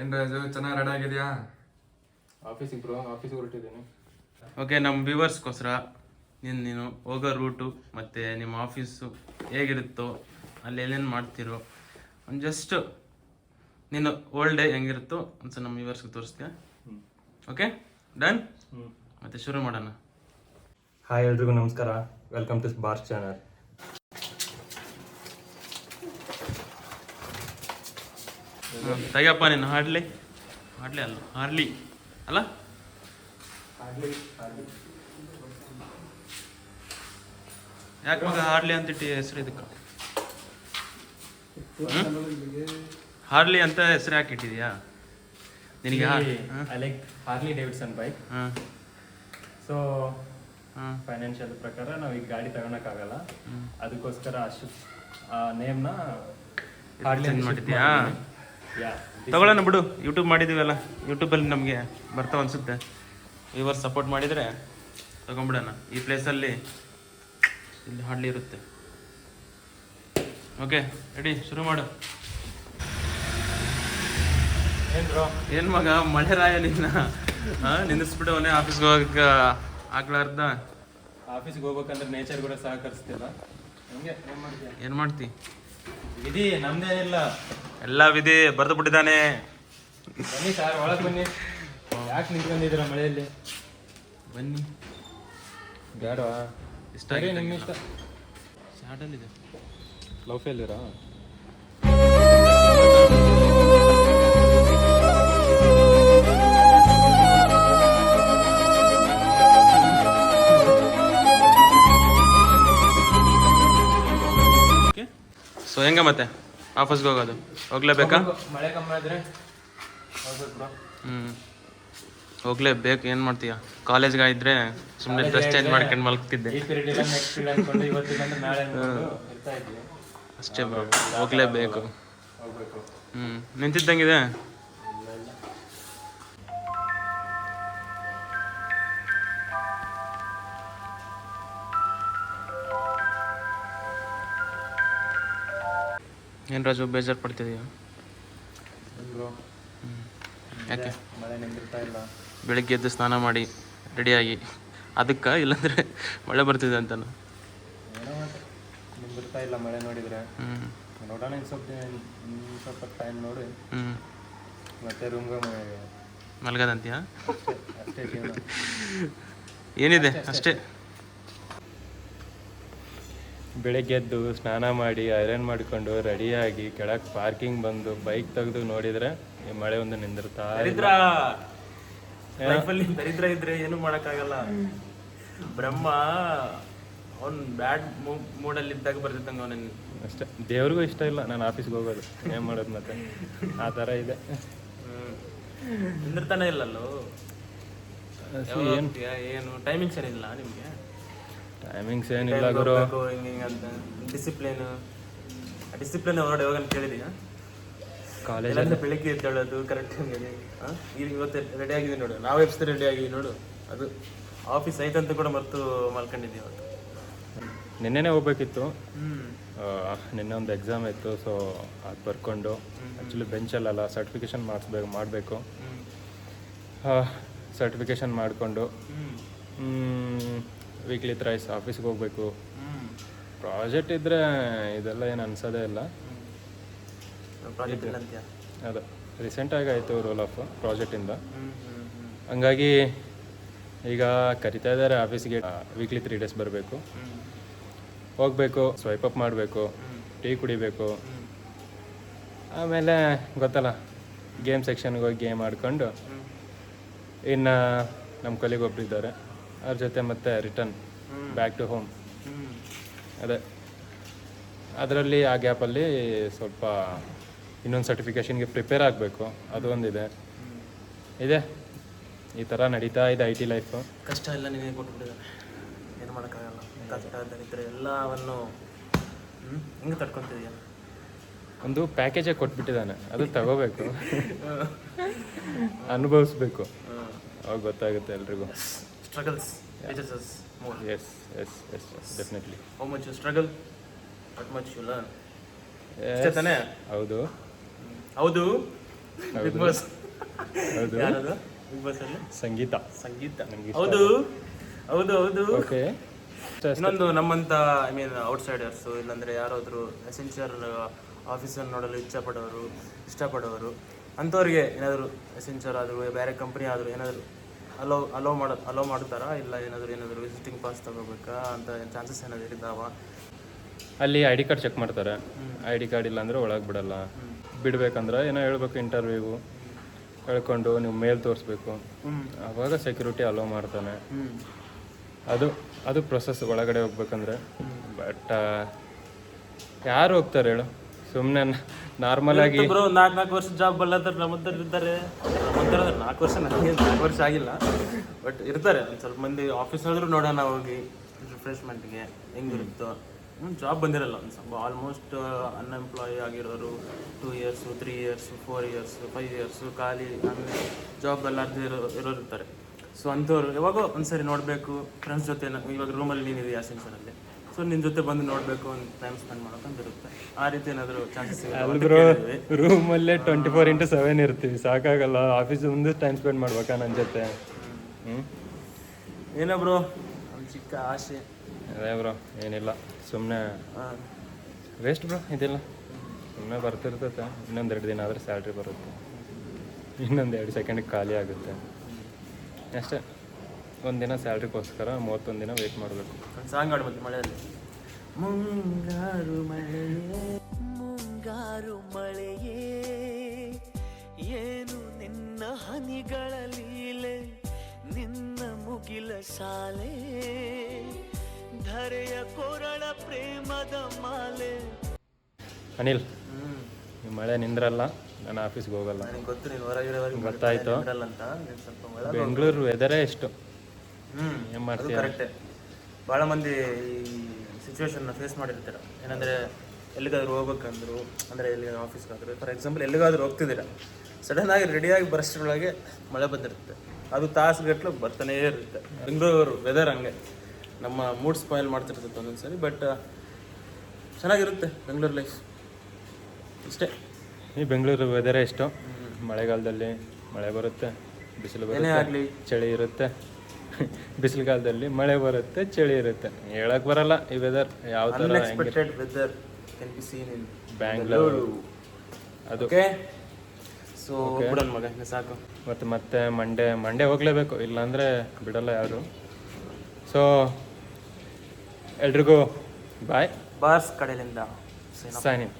ಏನ್ ರಾಜು ಚೆನ್ನಾಗಿ ರೆಡಿ ಆಗಿದೆಯಾ? ಆಫೀಸಿಗೆ ಹೊರಟಿದ್ದೀನಿ. ಓಕೆ, ನಮ್ಮ ವ್ಯೂವರ್ಸ್ಗೋಸ್ಕರ ನೀನು ಹೋಗೋ ರೂಟು ಮತ್ತು ನಿಮ್ಮ ಆಫೀಸು ಹೇಗಿರುತ್ತೋ ಅಲ್ಲಿ ಏನೇನು ಮಾಡ್ತಿರೋ ಒಂದು ಜಸ್ಟ್ ನೀನು ಓಲ್ಡ್ ಡೇ ಹೆಂಗಿರುತ್ತೋ ಒಂದ್ಸಲ ನಮ್ಮ ವ್ಯೂವರ್ಸ್ಗೆ ತೋರಿಸ್ತೀಯಾ? Okay, done. ಮತ್ತೆ ಶುರು ಮಾಡೋಣ. ಹಾಯ್ ಎಲ್ರಿಗೂ ನಮಸ್ಕಾರ, ವೆಲ್ಕಮ್ ಟು ಬಾರ್ಸ್ ಚಾನಲ್. ತೆಗಿಯಪ್ಪ ನೀನು ಹಾರ್ಲಿ ಅಲ್ಲ ಯಾಕೆ ಮಗ ಹಾರ್ಲಿ ಅಂತಿಟ್ಟು ಹೆಸರು ಇದಕ್ಕೆ? ಹಾರ್ಲಿ ಅಂತ ಹೆಸರು ಯಾಕೆ ಇಟ್ಟಿದ್ಯಾ ನಿನಗೆ? I like ಹಾರ್ಲಿ Davidson bike. So financial ಪ್ರಕಾರ ನಾವು ಈಗ ಗಾಡಿ ತಗೊಳಕ್ಕಾಗಲ್ಲ, ಅದಕ್ಕೋಸ್ಕರ ಅಷ್ಟು ಆ ನೇಮ್ನ ಹಾರ್ಲಿ ಚೇಂಜ್ ಮಾಡಿದ್ಯಾ? ತಗೊಳ್ಳೋಣ ಬಿಡು, ಯೂಟ್ಯೂಬ್ ಮಾಡಿದ್ದೀವಲ್ಲ, ಯೂಟ್ಯೂಬಲ್ಲಿ ನಮಗೆ ಬರ್ತಾವ ಅನ್ಸುತ್ತೆ. ವ್ಯೂವರ್ಸ್ ಸಪೋರ್ಟ್ ಮಾಡಿದರೆ ತಗೊಂಬಿಡೋಣ. ಈ ಪ್ಲೇಸಲ್ಲಿ ಇಲ್ಲಿ ಹಾರ್ಲಿ ಇರುತ್ತೆ. ಓಕೆ ರೆಡಿ, ಶುರು ಮಾಡು. ಏನು ಮಗ ಮಳೆ ರಾಯ ನಿನ್ನ ನಿಲ್ಲಿಸ್ಬಿಟ್ಟು ಅವನೇ ಆಫೀಸ್ಗೆ ಹೋಗಕ್ಕೆ ಆಗ್ಲಾರ್ದ. ಆಫೀಸ್ಗೆ ಹೋಗ್ಬೇಕಂದ್ರೆ ನೇಚರ್ ಕೂಡ ಸಹಕರಿಸ್ತಿಲ್ಲ. ಏನು ಮಾಡ್ತಿ? ವಿಧಿ ನಮ್ದೇನಿಲ್ಲ, ಎಲ್ಲ ವಿಧಿ ಬರೆದು ಬಿಟ್ಟಿದ್ದಾನೆ. ಬನ್ನಿ ಸರ್, ಒಳಗೆ ಬನ್ನಿ. ಯಾಕೆ ನಿಂತ್ಕೊಂಡಿದ್ದೀರಾ ಮಳೆಯಲ್ಲಿ? ಬನ್ನಿ. ಬೇಡವಾ? ಇಷ್ಟ ಸರಿ, ನಿಮ್ಮ ಇಷ್ಟ. ಶಾರ್ಟಲ್ಲಿದೆ. ಲವ್ ಫೇಲ್ಯೂರಾ? ಸೊ ಹೆಂಗ ಮತ್ತೆ ಆಫೀಸ್ಗೆ ಹೋಗೋದು? ಹೋಗ್ಲೇಬೇಕಾ? ಮಳೆ ಕಮ್ಮಿ ಆದರೆ ಹೋಗ್ಬೇಕು ಬ್ರೋ. ಹೋಗ್ಲೇಬೇಕು, ಏನು ಮಾಡ್ತೀಯ? ಕಾಲೇಜ್ಗೆ ಇದ್ರೆ ಸುಮ್ಮನೆ ಡ್ರೆಸ್ ಚೇಂಜ್ ಮಾಡ್ಕೊಂಡು ಮಲ್ಗ್ತಿದ್ದೆ. ಈ ಪೀರಿಯಡ್ ಇಲ್ಲ, ನೆಕ್ಸ್ಟ್ ಪೀರಿಯಡ್ ಅನ್ಕೊಂಡು ಇವತ್ತಿಲ್ಲ ಅಂದ್ರೆ ನಾಳೆ ಅನ್ಕೊಂಡು ಇರ್ತಾ ಇದ್ವಿ. ಅಷ್ಟೇ ಬ್ರೋ, ಹೋಗ್ಲೇಬೇಕು. ಹೋಗ್ಬೇಕು. ನಿಂತಿದ್ದಂಗಿದೆ. ಏನು ರಾಜು, ಬೇಜಾರು ಪಡ್ತಿದೀಯ? ಯಾಕೆ? ಮಳೆ ನಿಂತಿರ್ತಾ ಇಲ್ಲ. ಬೆಳಿಗ್ಗೆ ಎದ್ದು ಸ್ನಾನ ಮಾಡಿ ರೆಡಿಯಾಗಿ ಅದಕ್ಕೆ, ಇಲ್ಲಾಂದರೆ ಮಳೆ ಬರ್ತಿದೆ ಅಂತ. ಏನೋ ನಿಂತಿರ್ತಾ ಇಲ್ಲ ಮಳೆ ನೋಡಿದರೆ. ನೋಡೋಣ, ಸ್ವಲ್ಪ ಟೈಮ್ ನೋಡಿ ಮತ್ತೆ ರೂಮ್ಗೆ ಮಲ್ಗದಂತೀಯ? ಅಷ್ಟೇ ಜೀವನ. ಏನಿದೆ ಅಷ್ಟೇ. ಬೆಳಿಗ್ಗೆ ಎದ್ದು ಸ್ನಾನ ಮಾಡಿ ಐರನ್ ಮಾಡಿಕೊಂಡು ರೆಡಿಯಾಗಿ ಕೆಳಗೆ ಪಾರ್ಕಿಂಗ್ ಬಂದು ಬೈಕ್ ತೆಗೆದು ನೋಡಿದರೆ ಈ ಮಳೆ ಒಂದು ನಿಂದಿರ್ತಾ ದರಿದ್ರ ಇದ್ರೆ ಏನು ಮಾಡೋಕ್ಕಾಗಲ್ಲ. ಬ್ರಹ್ಮ ಅವ್ನು ಬ್ಯಾಡ್ ಮೂಡಲ್ಲಿ ಇದ್ದಾಗ ಬರ್ತಿದ್ದಂಗೆ ಅವನ ಅಷ್ಟೇ. ದೇವ್ರಿಗೂ ಇಷ್ಟ ಇಲ್ಲ ನಾನು ಆಫೀಸ್ಗೆ ಹೋಗೋದು, ಏನು ಮಾಡೋದು ಮತ್ತೆ? ಆ ಥರ ಇದೆ. ನಿಂದಿರ್ತಾನೆ ಇಲ್ಲಲ್ಲೋ. ಏನು ಟೈಮಿಂಗ್ಸ್ ಏನಿಲ್ಲ ನಿಮಗೆ? ಟೈಮಿಂಗ್ಸ್ ಏನಿಲ್ಲ ಗುರು. ಹಿಂಗೆ ಅಂತ ಡಿಸಿಪ್ಲಿನ್ ಹೊರಡೆ ಹೋಗಂತ ಕೇಳಿದೀಯಾ? ಕಾಲೇಜಲ್ಲಿ ಬೆಳಿಗ್ಗೆ ಎದ್ದೇಳೋದು ಕರೆಕ್ಟ್. ಈಗ ಇವತ್ತು ರೆಡಿ ಆಗಿದ್ದೀವಿ ನೋಡು, ನಾವು ಎಪ್ಸ್ ರೆಡಿ ಆಗಿದ್ದೀವಿ ನೋಡು. ಅದು ಆಫೀಸ್ ಐತಂತ ಕೂಡ ಮರೆತು ಮಲ್ಕೊಂಡಿದ್ದೀವಿ ಅವತ್ತು. ನಿನ್ನೆನೇ ಹೋಗ್ಬೇಕಿತ್ತು, ನಿನ್ನೆ ಒಂದು ಎಕ್ಸಾಮ್ ಇತ್ತು. ಸೊ ಅದು ಬರ್ಕೊಂಡು ಆ್ಯಕ್ಚುಲಿ ಬೆಂಚಲ್ಲ ಸರ್ಟಿಫಿಕೇಷನ್ ಮಾಡಬೇಕು. ಸರ್ಟಿಫಿಕೇಷನ್ ಮಾಡಿಕೊಂಡು ವೀಕ್ಲಿ ಥ್ರೈಸ್ ಆಫೀಸ್ಗೆ ಹೋಗಬೇಕು. ಪ್ರಾಜೆಕ್ಟ್ ಇದ್ದರೆ ಇದೆಲ್ಲ ಏನು ಅನ್ಸೋದೇ ಇಲ್ಲ. ಅದು ರೀಸೆಂಟಾಗಿ ಆಯಿತು ರೋಲ್ ಆಫ್ ಪ್ರಾಜೆಕ್ಟಿಂದ. ಹಂಗಾಗಿ ಈಗ ಕರಿತಾ ಇದ್ದಾರೆ ಆಫೀಸಿಗೆ. ವೀಕ್ಲಿ 3 days ಬರಬೇಕು, ಹೋಗಬೇಕು, ಸ್ವೈಪ್ ಅಪ್ ಮಾಡಬೇಕು, ಟೀ ಕುಡಿಬೇಕು. ಆಮೇಲೆ ಗೊತ್ತಲ್ಲ, ಗೇಮ್ ಸೆಕ್ಷನ್ಗೆ ಹೋಗಿ ಗೇಮ್ ಆಡ್ಕೊಂಡು ಇನ್ನು ನಮ್ಮ ಕೊಲಿಗೆ ಒಬ್ಬರಿದ್ದಾರೆ, ಅವ್ರ ಜೊತೆ ಮತ್ತೆ ರಿಟರ್ನ್ ಬ್ಯಾಕ್ ಟು ಹೋಮ್. ಅದೇ ಅದರಲ್ಲಿ ಆ ಗ್ಯಾಪಲ್ಲಿ ಸ್ವಲ್ಪ ಇನ್ನೊಂದು ಸರ್ಟಿಫಿಕೇಷನ್ಗೆ ಪ್ರಿಪೇರ್ ಆಗಬೇಕು, ಅದು ಒಂದಿದೆ. ಈ ಥರ ನಡೀತಾ ಇದೆ IT ಲೈಫು. ಕಷ್ಟ ಎಲ್ಲ ನಿಮಗೆ ಕೊಟ್ಬಿಟ್ಟಿದ್ದಾರೆ, ಏನು ಮಾಡೋಕ್ಕಾಗಲ್ಲ. ಕಷ್ಟ ದರಿದ್ರೆ ಎಲ್ಲವನ್ನು ಹಿಂಗೆ ತಡ್ಕೊತಿದೀಯ. ಒಂದು ಪ್ಯಾಕೇಜೇ ಕೊಟ್ಬಿಟ್ಟಿದ್ದಾನೆ, ಅದು ತಗೋಬೇಕು, ಅನುಭವಿಸ್ಬೇಕು, ಅವಾಗ ಗೊತ್ತಾಗುತ್ತೆ ಎಲ್ರಿಗೂ. Struggles teaches us more. Yes, definitely. How much you struggle, that much you learn. Yes. ಹೌದು. ಬಿಗ್ ಬಾಸ್ ಹೌದು ಯಾರದು ಬಿಗ್ ಬಾಸ್ ಅಲ್ಲಿ ಸಂಗೀತ ಸಂಗೀತ ನಂಗೆ ಹೌದು ಹೌದು ಹೌದು ಓಕೆ ಇನ್ನೊಂದು ನಮ್ಮಂತ ಐ ಮೀನ್ ಔಟ್ಸೈಡರ್ಸ್ ಇಲ್ಲಾಂದ್ರೆ ಯಾರಾದರೂ ಎಸೆನ್ಷಿಯಲ್ ಆಫೀಸನ್ನು ನೋಡಲು ಇಷ್ಟಪಡೋರು ಅಂಥವ್ರಿಗೆ ಏನಾದರೂ ಎಸೆನ್ಷಿಯಲ್ ಆದರೂ ಬೇರೆ ಕಂಪ್ನಿ ಆದರೂ ಏನಾದರೂ ಅಲೋ ಮಾಡ್ತಾರಾ ಇಲ್ಲ ಏನಾದರೂ ವಿಸಿಟಿಂಗ್ ಪಾಸ್ ತಗೋಬೇಕಾ ಅಂತ ಚಾನ್ಸಸ್ ಏನಾದರೂ ಇದ್ದಾವ? ಅಲ್ಲಿ ಐ ಡಿ ಕಾರ್ಡ್ ಚೆಕ್ ಮಾಡ್ತಾರೆ. ಐ ಡಿ ಕಾರ್ಡ್ ಇಲ್ಲ ಅಂದರೆ ಒಳಗೆ ಬಿಡಲ್ಲ. ಬಿಡ್ಬೇಕಂದ್ರೆ ಏನೋ ಹೇಳ್ಬೇಕು, ಇಂಟರ್ವ್ಯೂವು ಹೇಳ್ಕೊಂಡು ನೀವು ಮೇಲ್ ತೋರಿಸ್ಬೇಕು, ಆವಾಗ ಸೆಕ್ಯೂರಿಟಿ ಅಲೋ ಮಾಡ್ತಾನೆ. ಅದು ಪ್ರೊಸೆಸ್ ಒಳಗಡೆ ಹೋಗ್ಬೇಕಂದ್ರೆ. ಬಟ್ ಯಾರು ಹೋಗ್ತಾರೆ ಹೇಳು? ಸುಮ್ಮನೆ ನಾರ್ಮಲ್ ಆಗಿ ಬ್ರೋ 4 ವರ್ಷ ಜಾಬ್ ಅಲ್ಲದ್ರ ನಮ್ಮಂತರ ಇರ್ತಾರೆ. 4 ವರ್ಷ ನನಗೆ 4 ವರ್ಷ ಆಗಿಲ್ಲ, ಬಟ್ ಇರ್ತಾರೆ ಒಂದು ಸ್ವಲ್ಪ ಮಂದಿ. ಆಫೀಸ್ ಆದ್ರೂ ನೋಡೋಣ ಹೋಗಿ ರಿಫ್ರೆಶ್ಮೆಂಟ್ಗೆ ಹೆಂಗಿರುತ್ತೋ. ಜಾಬ್ ಬಂದಿರಲ್ಲ ಒಂದು ಸ್ವಲ್ಪ ಆಲ್ಮೋಸ್ಟ್ ಅನ್ಎಂಪ್ಲಾಯ್ ಆಗಿರೋರು 2 ಇಯರ್ಸ್ 3 ಇಯರ್ಸ್ 4 ಇಯರ್ಸ್ 5 ಇಯರ್ಸ್ ಖಾಲಿ ಆಮೇಲೆ ಜಾಬ್ ಎಲ್ಲಾರ್ದು ಇರೋರು ಇರ್ತಾರೆ. ಸೊ ಅಂಥವ್ರು ಯಾವಾಗೋ ಒಂದ್ಸರಿ ನೋಡಬೇಕು ಫ್ರೆಂಡ್ಸ್ ಜೊತೆ. ಇವಾಗ ರೂಮಲ್ಲಿ ನೀನಿದೆಯಾ ಸೆನ್ಸರಲ್ಲಿ, ಸೊ ನಿನ್ನ ಜೊತೆ ಬಂದು ನೋಡಬೇಕು, ಒಂದು ಟೈಮ್ ಸ್ಪೆಂಡ್ ಮಾಡೋಕಂತ ಇರುತ್ತೆ. ಆ ರೀತಿ ಏನಾದರೂ ಚಾನ್ಸಸ್ ರೂಮಲ್ಲೇ 24/7 ಇರ್ತೀವಿ, ಸಾಕಾಗಲ್ಲ. ಆಫೀಸ್ ಮುಂದೆ ಟೈಮ್ ಸ್ಪೆಂಡ್ ಮಾಡ್ಬೇಕಾ ನನ್ನ ಜೊತೆ? ಏನೋ ಬ್ರೋ ಒಂದು ಚಿಕ್ಕ ಆಸೆ. ಅದೇ ಬ್ರೋ, ಏನಿಲ್ಲ, ಸುಮ್ಮನೆ ವೇಸ್ಟ್ ಬ್ರೋ ಇದೆಲ್ಲ. ಸುಮ್ಮನೆ ಬರ್ತಿರ್ತೈತೆ. ಇನ್ನೊಂದು 2 ದಿನ ಆದರೆ ಸ್ಯಾಲ್ರಿ ಬರುತ್ತೆ, ಇನ್ನೊಂದು 2 ಸೆಕೆಂಡಿಗೆ ಖಾಲಿ ಆಗುತ್ತೆ ಅಷ್ಟೇ. ಒಂದಿನ ಸ್ಯಾಲ್ರಿಗೋಸ್ಕರ 31 ದಿನ ವೆಯ್ಟ್ ಮಾಡಬೇಕು. ಒಂದು ಸಾಂಗ್ ಆಡು ಮತ್ತೆ ಮಳೆಯಲ್ಲಿ. ಮುಂಗಾರು ಮಳೆಯೇ ಮುಂಗಾರು ಮಳೆಯೇ ಏನು ನಿನ್ನ ಹನಿಗಳ ಲೀಲೆ, ನಿನ್ನ ಮುಗಿಲ ಶಾಲೆ ಧರೆಯ ಕೊರಳ ಪ್ರೇಮದ ಮಾಲೆ. ಅನಿಲ್, ಈ ಮಳೆ ನಿಂದ್ರಲ್ಲ, ನಾನು ಆಫೀಸ್ಗೆ ಹೋಗಲ್ಲ. ನನಗೆ ಗೊತ್ತು ನೀನು ಹೊರಗಿರೋವರೆಗೆ ಗೊತ್ತಾಯ್ತು. ಅಂತ ನೀನು ಸ್ವಲ್ಪ ಮಳೆ. ಬೆಂಗಳೂರು ವೆದರೇ ಎಷ್ಟು, ಏನು ಮಾಡ್ತೀಯ? ಕರೆಕ್ಟೇ. ಭಾಳ ಮಂದಿ ಈ ಸಿಚುವೇಶನ್ನ ಫೇಸ್ ಮಾಡಿರ್ತೀರ. ಏನಂದರೆ ಎಲ್ಲಿಗಾದ್ರೂ ಹೋಗ್ಬೇಕಂದ್ರು, ಅಂದರೆ ಎಲ್ಲಿಗಾದ್ರೂ ಆಫೀಸ್ಗಾದ್ರು, ಫಾರ್ ಎಕ್ಸಾಂಪಲ್ ಎಲ್ಲಿಗಾದ್ರೂ ಹೋಗ್ತಿದ್ದೀರ, ಸಡನ್ನಾಗಿ ರೆಡಿಯಾಗಿ ಬರೋಷ್ಟರೊಳಗೆ ಮಳೆ ಬಂದಿರುತ್ತೆ. ಅದು ತಾಸುಗಟ್ಟಲು ಬರ್ತಾನೇ ಇರುತ್ತೆ. ಬೆಂಗಳೂರು ವೆದರ್ ಹಂಗೆ ನಮ್ಮ ಮೂಡ್ ಸ್ಪಾಯ್ಲ್ ಮಾಡ್ತಿರ್ತೈತೆ ಒಂದೊಂದು ಸರಿ. ಬಟ್ ಚೆನ್ನಾಗಿರುತ್ತೆ ಬೆಂಗಳೂರು ಲೈಫ್, ಇಷ್ಟೇ. ಈ ಬೆಂಗಳೂರು ವೆದರೇ ಎಷ್ಟು. ಮಳೆಗಾಲದಲ್ಲಿ ಮಳೆ ಬರುತ್ತೆ, ಬಿಸಿಲು ಏನೇ ಬರುತ್ತೆ, ಆಗಲಿ ಚಳಿ ಇರುತ್ತೆ. ಬಿಸಿಲುಗಾಲದಲ್ಲಿ ಮಳೆ ಬರುತ್ತೆ, ಚಳಿ ಇರುತ್ತೆ. ಹೇಳಕ್ ಬರಲ್ಲ ಈ ವೆದರ್ ಯಾವ ಥರ. Unexpected weather can be seen in Bangalore. ಅದು ಓಕೆ. ಸೊ ಬಿಡೋಣ ಮಗ, ಸಾಕು. ಮತ್ತೆ ಮಂಡೇ ಹೋಗಲೇಬೇಕು, ಇಲ್ಲಾಂದರೆ ಬಿಡಲ್ಲ ಯಾರು. ಸೊ ಎಲ್ರಿಗೂ ಬಾಯ್. ಬಾಸ್ ಕಡೆಯಿಂದ ಸೈನಿಂಗ್.